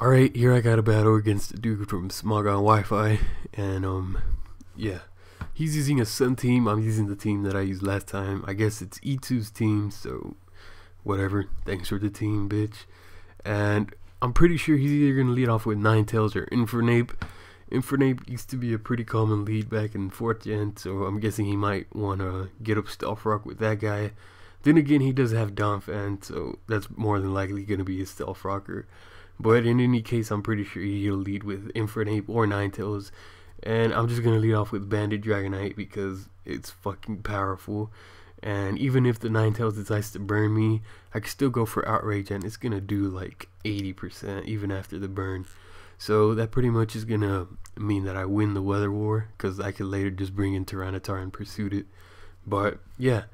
Alright, here I got a battle against a dude from Smog on Wi-Fi, and yeah. He's using a Sun team, I'm using the team that I used last time. I guess it's E2's team, so whatever. Thanks for the team, bitch. And I'm pretty sure he's either going to lead off with Ninetales or Infernape. Infernape used to be a pretty common lead back in 4th gen, so I'm guessing he might want to get up Stealth Rock with that guy. Then again, he does have Donphan, so that's more than likely going to be his Stealth Rocker. But in any case, I'm pretty sure he'll lead with Infernape or Ninetales. And I'm just going to lead off with Bandit Dragonite because it's fucking powerful. And even if the Ninetales decides to burn me, I can still go for Outrage and it's going to do like 80% even after the burn. So that pretty much is going to mean that I win the Weather War because I could later just bring in Tyranitar and pursue it. But yeah.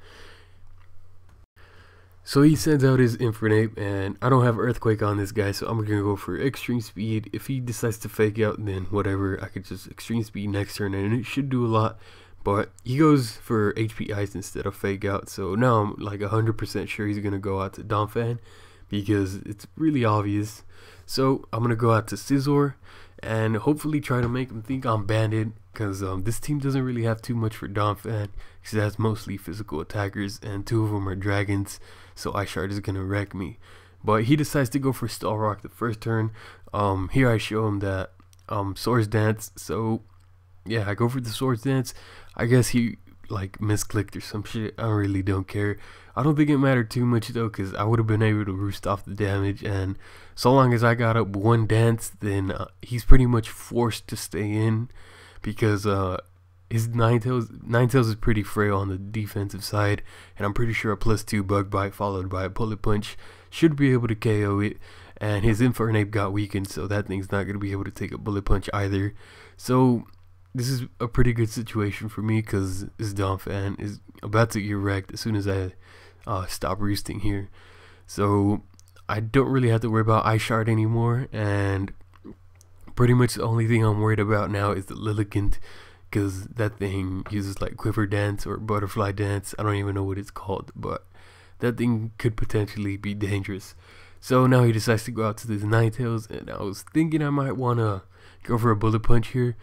So he sends out his Infernape, and I don't have Earthquake on this guy, so I'm going to go for Extreme Speed. If he decides to fake out, then whatever, I could just Extreme Speed next turn, and it should do a lot. But he goes for HP Ice instead of fake out, so now I'm like 100% sure he's going to go out to Donphan, because it's really obvious. So I'm going to go out to Scizor, and hopefully try to make him think I'm Bandit, because this team doesn't really have too much for Donphan, because it has mostly physical attackers, and 2 of them are dragons, so Ice Shard is going to wreck me. But he decides to go for Stealth Rock the first turn. Here I show him that Swords Dance, so yeah, I go for the Swords Dance. I guess he like misclicked or some shit, I really don't care. I don't think it mattered too much though, because I would have been able to roost off the damage, and so long as I got up 1 dance, then he's pretty much forced to stay in, because his Ninetales is pretty frail on the defensive side, and I'm pretty sure a +2 Bug Bite followed by a Bullet Punch should be able to KO it, and his Infernape got weakened, so that thing's not going to be able to take a Bullet Punch either. So this is a pretty good situation for me, because this Donphan is about to get wrecked as soon as I stop roosting here. So I don't really have to worry about Ice Shard anymore, and pretty much the only thing I'm worried about now is the Lilligant, because that thing uses like Quiver Dance or Butterfly Dance. I don't even know what it's called, but that thing could potentially be dangerous. So now he decides to go out to the Ninetales, and I was thinking I might want to go for a Bullet Punch here,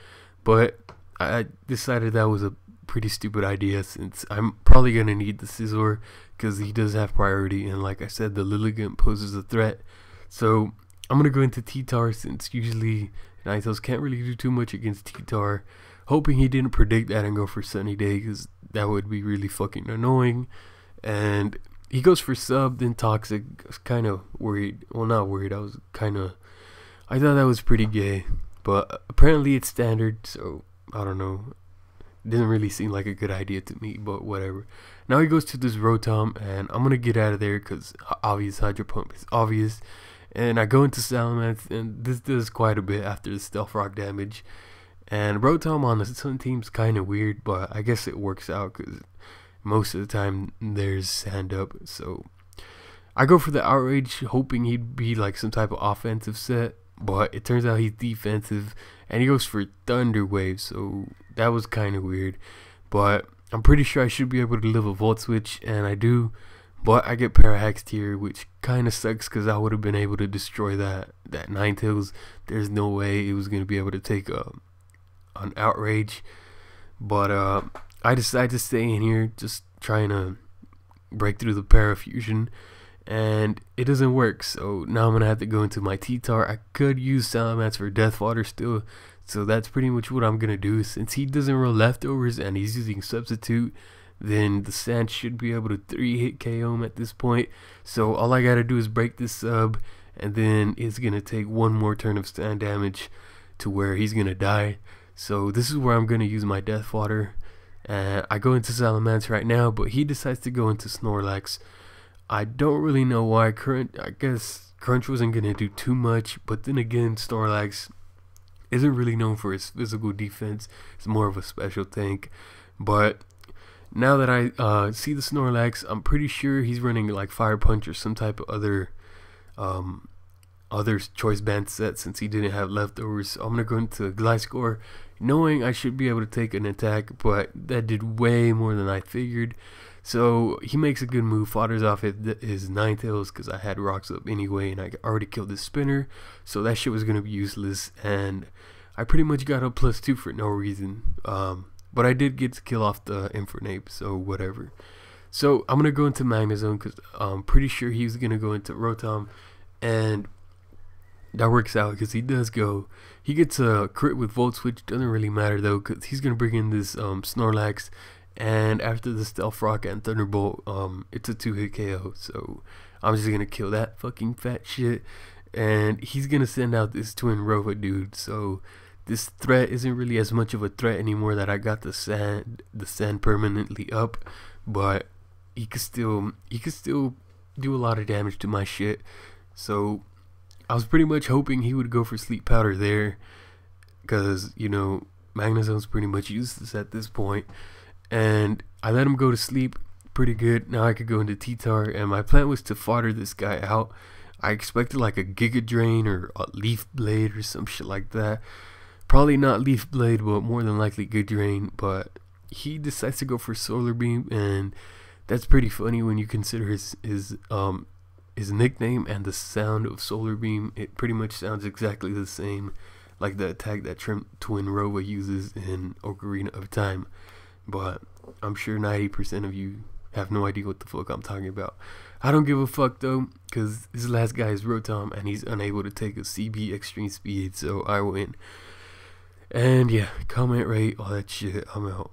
but I decided that was a pretty stupid idea, since I'm probably going to need the Scizor, because he does have priority, and like I said, the Lilligant poses a threat. So I'm going to go into T-Tar, since usually Ninetales can't really do too much against T-Tar. Hoping he didn't predict that and go for Sunny Day, because that would be really fucking annoying. And he goes for Sub, then Toxic. I was kind of worried. Well, not worried. I thought that was pretty gay. But apparently it's standard, so I don't know. Didn't really seem like a good idea to me, but whatever. Now he goes to this Rotom, and I'm going to get out of there because obvious Hydro Pump is obvious. And I go into Salamence, and this does quite a bit after the Stealth Rock damage. And Rotom on the Sun team's kind of weird, but I guess it works out because most of the time there's Sand Up. So I go for the Outrage, hoping he'd be like some type of offensive set, but it turns out he's defensive, and he goes for Thunder Wave, so that was kind of weird. But I'm pretty sure I should be able to live a Volt Switch, and I do, but I get Parahaxed here, which kind of sucks because I would have been able to destroy that Ninetales. There's no way it was going to be able to take an Outrage, but I decided to stay in here, just trying to break through the Parafusion, and it doesn't work. So now I'm gonna have to go into my T-Tar. I could use Salamence for Death Fodder still, so that's pretty much what I'm gonna do. Since he doesn't roll leftovers and he's using Substitute, then the Sand should be able to 3-hit KO him at this point. So all I gotta do is break this Sub, and then it's gonna take 1 more turn of Sand damage to where he's gonna die. So this is where I'm going to use my Death Fodder. And I go into Salamence right now, but he decides to go into Snorlax. I don't really know why. I guess Crunch wasn't going to do too much, but then again, Snorlax isn't really known for his physical defense. It's more of a special tank. But now that I see the Snorlax, I'm pretty sure he's running like Fire Punch or some type of other choice band set, since he didn't have leftovers. So I'm gonna go into Gliscor, knowing I should be able to take an attack, but that did way more than I figured. So he makes a good move, fodders off his Ninetales because I had rocks up anyway, and I already killed his spinner, so that shit was gonna be useless. And I pretty much got a +2 for no reason. But I did get to kill off the Infernape, so whatever. So I'm gonna go into Magnezone because I'm pretty sure he's gonna go into Rotom, and that works out because he does go. He gets a crit with Volt Switch. Doesn't really matter though because he's gonna bring in this Snorlax, and after the Stealth Rock and Thunderbolt, it's a 2-hit KO. So I'm just gonna kill that fucking fat shit, and he's gonna send out this Twin Rova dude. So this threat isn't really as much of a threat anymore that I got the sand permanently up, but he could still do a lot of damage to my shit. So I was pretty much hoping he would go for Sleep Powder there, because you know Magnezone's pretty much useless at this point, and I let him go to sleep pretty good. Now I could go into T-Tar, and my plan was to fodder this guy out. I expected like a Giga Drain or a Leaf Blade or some shit like that. Probably not Leaf Blade, but more than likely Giga Drain. But he decides to go for Solar Beam, and that's pretty funny when you consider his nickname and the sound of Solar Beam. It pretty much sounds exactly the same like the attack that Twin Rova uses in Ocarina of Time. But I'm sure 90% of you have no idea what the fuck I'm talking about. I don't give a fuck though, because this last guy is Rotom and he's unable to take a CB Extreme Speed, so I win. And yeah, comment, rate, all that shit. I'm out.